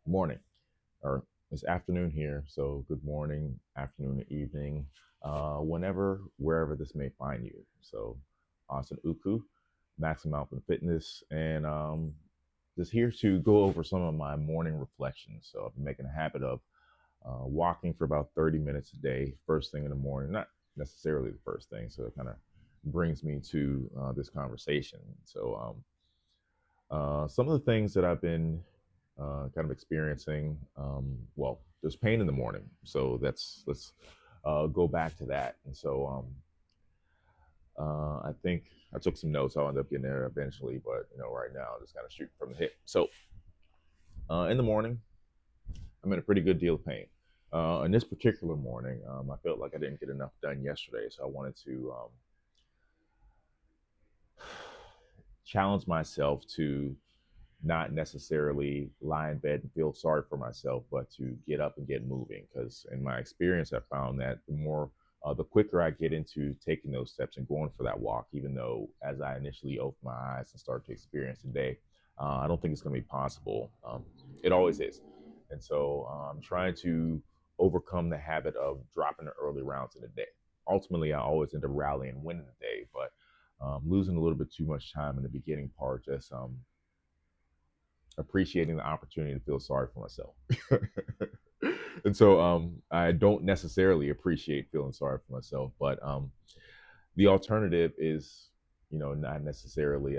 Morning, or it's afternoon here. So good morning, afternoon, or evening, whenever, wherever this may find you. So, Austin Uku, Maximum Alpha Fitness, and just here to go over some of my morning reflections. So I've been making a habit of walking for about 30 minutes a day, first thing in the morning. Not necessarily the first thing, so it kind of brings me to this conversation. So some of the things that I've been kind of experiencing. Well, there's pain in the morning, so let's go back to that. And so I think I took some notes. I'll end up getting there eventually, but right now I'm just kind of shooting from the hip. So in the morning, I'm in a pretty good deal of pain. In this particular morning, I felt like I didn't get enough done yesterday, so I wanted to challenge myself to not necessarily lie in bed and feel sorry for myself, but to get up and get moving. Because in my experience, I found that the quicker I get into taking those steps and going for that walk, even though as I initially open my eyes and start to experience the day, I don't think it's going to be possible. It always is. And so I'm trying to overcome the habit of dropping the early rounds in the day. Ultimately, I always end up rallying and winning the day, but losing a little bit too much time in the beginning part just appreciating the opportunity to feel sorry for myself. And so I don't necessarily appreciate feeling sorry for myself, but the alternative is, not necessarily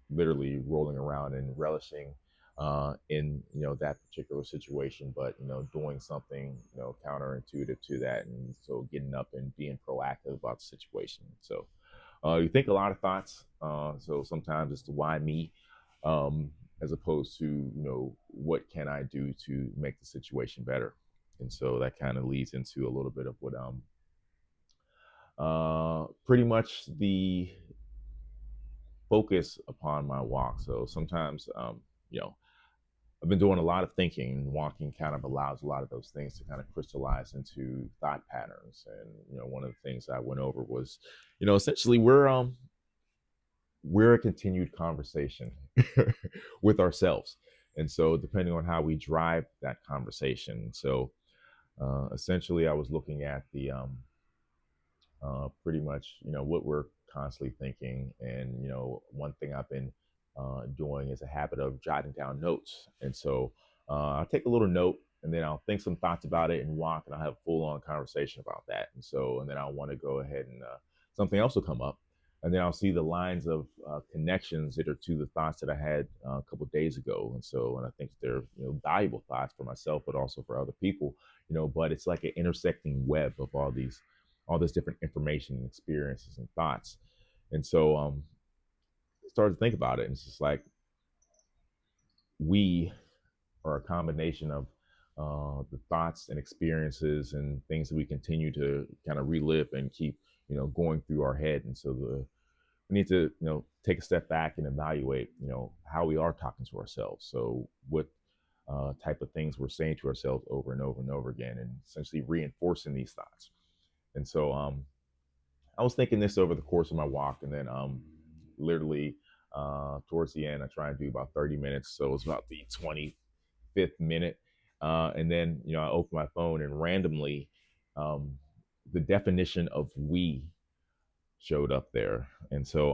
literally rolling around and relishing in that particular situation, but doing something counterintuitive to that, and so getting up and being proactive about the situation. So you think a lot of thoughts. So sometimes it's the why me, as opposed to what can I do to make the situation better. And so that kind of leads into a little bit of what pretty much the focus upon my walk. So sometimes you know I've been doing a lot of thinking, and walking kind of allows a lot of those things to kind of crystallize into thought patterns. And one of the things I went over was, essentially we're a continued conversation with ourselves. And so, depending on how we drive that conversation, so essentially, I was looking at the pretty much, what we're constantly thinking. And one thing I've been doing is a habit of jotting down notes. And so, I'll take a little note, and then I'll think some thoughts about it and walk, and I'll have a full on conversation about that. And so, and then I want to go ahead and something else will come up, and then I'll see the lines of connections that are to the thoughts that I had a couple of days ago. And so, and I think they're valuable thoughts for myself, but also for other people. But it's like an intersecting web of all this different information and experiences and thoughts. And so, I started to think about it, and it's just like we are a combination of the thoughts and experiences and things that we continue to kind of relive and keep going through our head. And so we need to take a step back and evaluate how we are talking to ourselves. So what type of things we're saying to ourselves over and over and over again, and essentially reinforcing these thoughts. And so I was thinking this over the course of my walk, and then literally towards the end, I try and do about 30 minutes. So it's about the 25th minute. And then, I open my phone, and randomly um, the definition of we showed up there. And so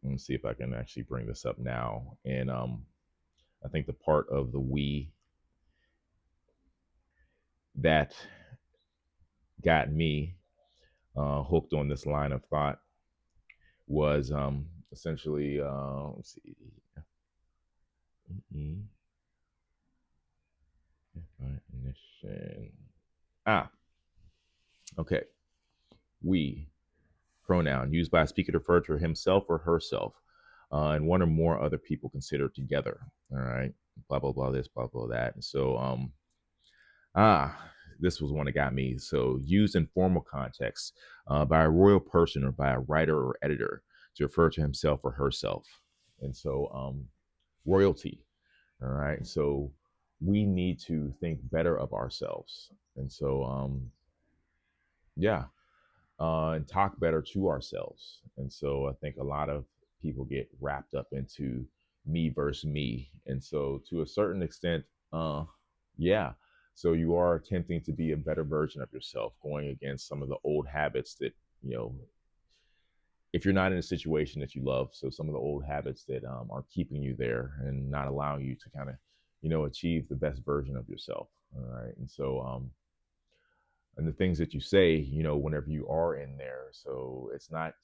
let me see if I can actually bring this up now. And I think the part of the we that got me hooked on this line of thought was essentially, let's see, definition. Ah, okay. We, pronoun used by a speaker to refer to himself or herself, and one or more other people considered together. All right, blah blah blah this, blah blah that. And so, this was one that got me. So, used in formal context by a royal person or by a writer or editor to refer to himself or herself. And so, royalty. All right, so we need to think better of ourselves. And so, yeah, and talk better to ourselves. And so I think a lot of people get wrapped up into me versus me. And so to a certain extent, yeah. So you are attempting to be a better version of yourself, going against some of the old habits that, you know, if you're not in a situation that you love, so some of the old habits that are keeping you there and not allowing you to kind of, achieve the best version of yourself. All right. And so, and the things that you say, whenever you are in there. So it's not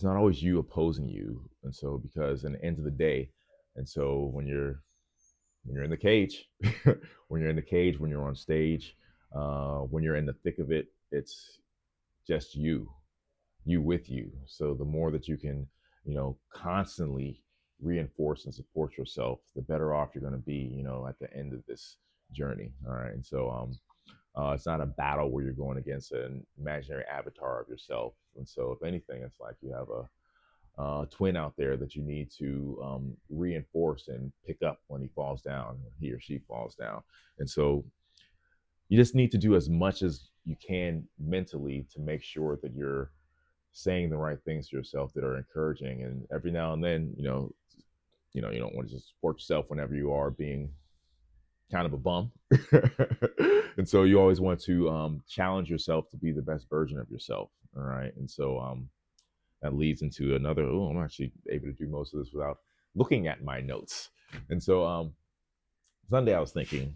always you opposing you. And so, because in the end of the day, and so when you're in the cage, when you're in the cage, when you're on stage, when you're in the thick of it, it's just you with you. So the more that you can, constantly reinforce and support yourself, the better off you're going to be, at the end of this journey. All right. And so, it's not a battle where you're going against an imaginary avatar of yourself. And so, if anything, it's like you have a twin out there that you need to reinforce and pick up when he falls down, when he or she falls down. And so, you just need to do as much as you can mentally to make sure that you're saying the right things to yourself that are encouraging. And every now and then, you don't want to just support yourself whenever you are being kind of a bum. And so you always want to challenge yourself to be the best version of yourself. All right. And so that leads into another, oh, I'm actually able to do most of this without looking at my notes. And so Sunday I was thinking,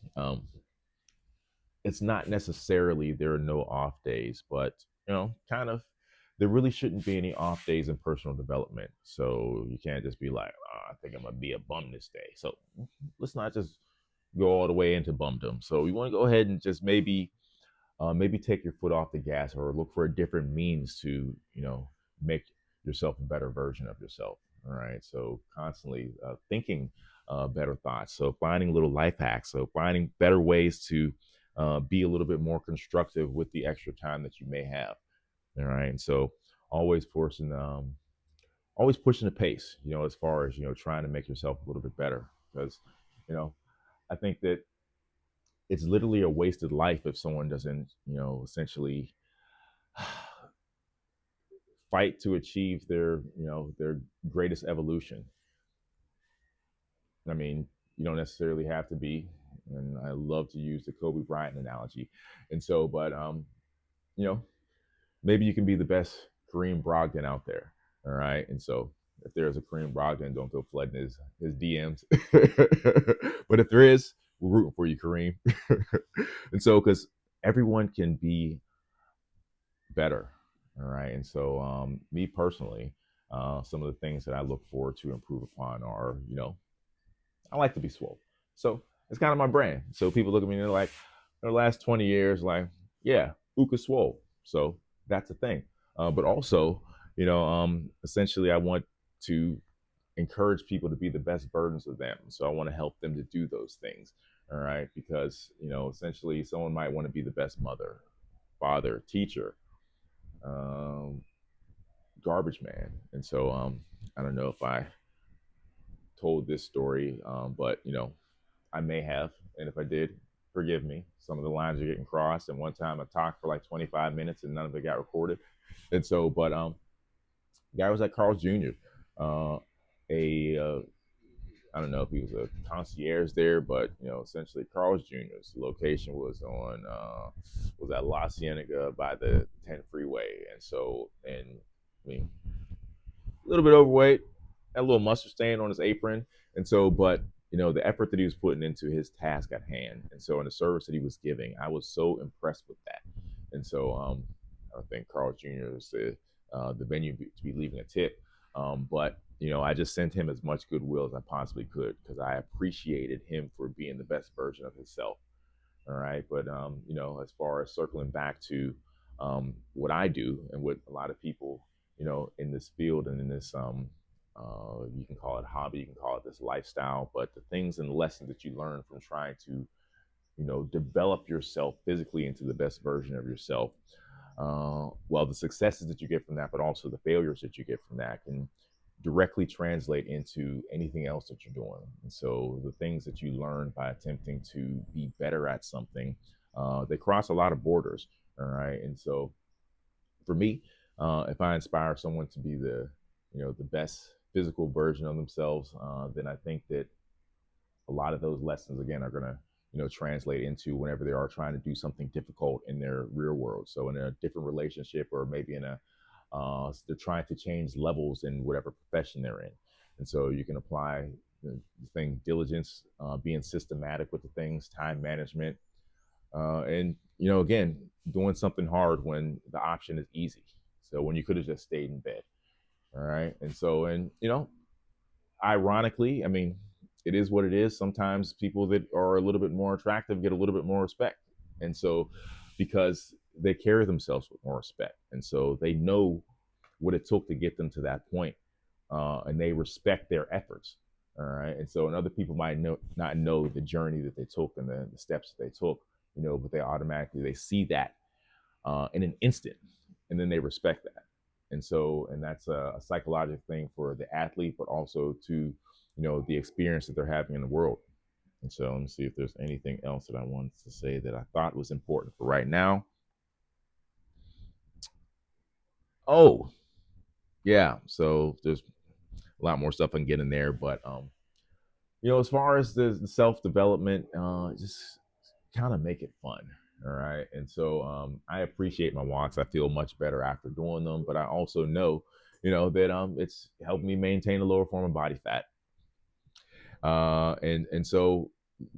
it's not necessarily there are no off days, but kind of there really shouldn't be any off days in personal development. So you can't just be like, oh, I think I'm gonna be a bum this day. So let's not just go all the way into bumdom. So you want to go ahead and just maybe take your foot off the gas or look for a different means to make yourself a better version of yourself. All right. So constantly thinking better thoughts. So finding little life hacks. So finding better ways to be a little bit more constructive with the extra time that you may have. All right. And so always always pushing the pace, as far as, trying to make yourself a little bit better. Because, you know, I think that it's literally a wasted life if someone doesn't, essentially fight to achieve their greatest evolution. I mean, you don't necessarily have to be, and I love to use the Kobe Bryant analogy. And so, but you know, maybe you can be the best Kareem Brogdon out there. All right. And so if there's a Kareem Brogdon, don't go flooding his DMs. But if there is, we're rooting for you, Kareem. And so, because everyone can be better. All right. And so, me personally, some of the things that I look forward to improve upon are, I like to be swole. So it's kind of my brand. So people look at me and they're like, the last 20 years, like, yeah, Uka swole. So that's a thing. But also, essentially, I want to encourage people to be the best versions of them. So I want to help them to do those things. All right. Because, essentially, someone might want to be the best mother, father, teacher, um, garbage man. And so I don't know if I told this story, but, I may have. And if I did, forgive me. Some of the lines are getting crossed. And one time I talked for like 25 minutes and none of it got recorded. And so, but the guy was at Carl's Jr. A I don't know if he was a concierge there, but essentially Carl's Jr.'s location was on was at La Cienega by the 10 freeway, and so I mean a little bit overweight, had a little mustard stain on his apron, and so but the effort that he was putting into his task at hand, and so in the service that he was giving, I was so impressed with that, and so I think Carl's Jr. is the venue to be leaving a tip. But I just sent him as much goodwill as I possibly could because I appreciated him for being the best version of himself. All right, but as far as circling back to what I do and what a lot of people, in this field and in this you can call it hobby, you can call it this lifestyle, but the things and lessons that you learn from trying to, develop yourself physically into the best version of yourself. Well, the successes that you get from that, but also the failures that you get from that can directly translate into anything else that you're doing. And so the things that you learn by attempting to be better at something, they cross a lot of borders. All right. And so for me, if I inspire someone to be the, the best physical version of themselves, then I think that a lot of those lessons again are going to translate into whenever they are trying to do something difficult in their real world. So in a different relationship, or maybe in a they're trying to change levels in whatever profession they're in, and so you can apply the thing diligence, being systematic with the things, time management, and again, doing something hard when the option is easy. So when you could have just stayed in bed, all right. And so, and ironically, I mean, it is what it is. Sometimes people that are a little bit more attractive get a little bit more respect. And so, because they carry themselves with more respect. And so they know what it took to get them to that point. And they respect their efforts. All right. And so, and other people might not know the journey that they took and the steps that they took, but they automatically, they see that in an instant, and then they respect that. And so, and that's a psychological thing for the athlete, but also to the experience that they're having in the world. And so, let me see if there's anything else that I wanted to say that I thought was important for right now. Oh, yeah. So there's a lot more stuff I can get in there, but as far as the self development, just kind of make it fun. All right. And so I appreciate my walks. I feel much better after doing them, but I also know, that it's helped me maintain a lower form of body fat. And so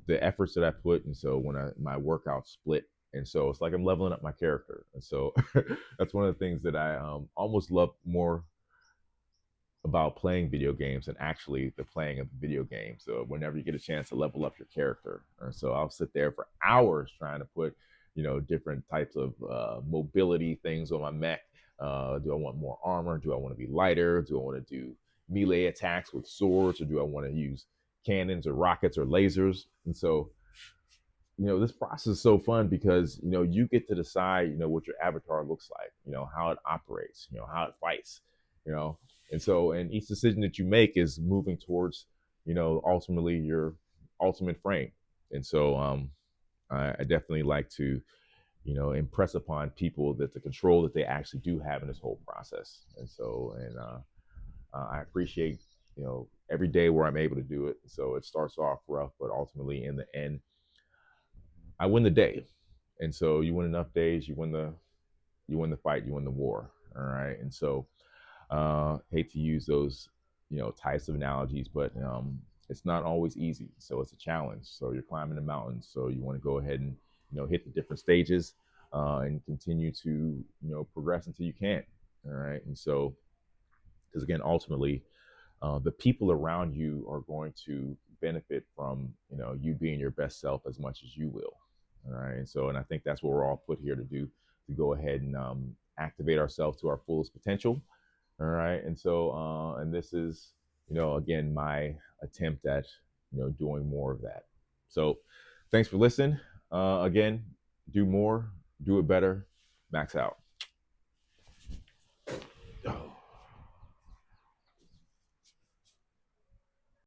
the efforts that I put, and so when my workout split, and so it's like I'm leveling up my character. And so that's one of the things that I almost love more about playing video games and actually the playing of the video game. So whenever you get a chance to level up your character, so I'll sit there for hours trying to put, different types of mobility things on my mech. Do I want more armor? Do I want to be lighter? Do I want to do melee attacks with swords, or do I want to use cannons or rockets or lasers? And so, this process is so fun because you get to decide what your avatar looks like, how it operates, how it fights, you know and so, and each decision that you make is moving towards ultimately your ultimate frame. And so I definitely like to impress upon people that the control that they actually do have in this whole process. And so, and I appreciate every day where I'm able to do it. So it starts off rough, but ultimately in the end I win the day. And so you win enough days, you win the fight, you win the war. All right. And so hate to use those types of analogies, but it's not always easy. So it's a challenge. So you're climbing the mountains, so you want to go ahead and hit the different stages, and continue to progress until you can. All right. And so, because again, ultimately the people around you are going to benefit from you being your best self as much as you will. All right. And so, and I think that's what we're all put here to do, to go ahead and activate ourselves to our fullest potential. All right. And so, and this is, again, my attempt at, doing more of that. So thanks for listening. Again, do more, do it better, max out.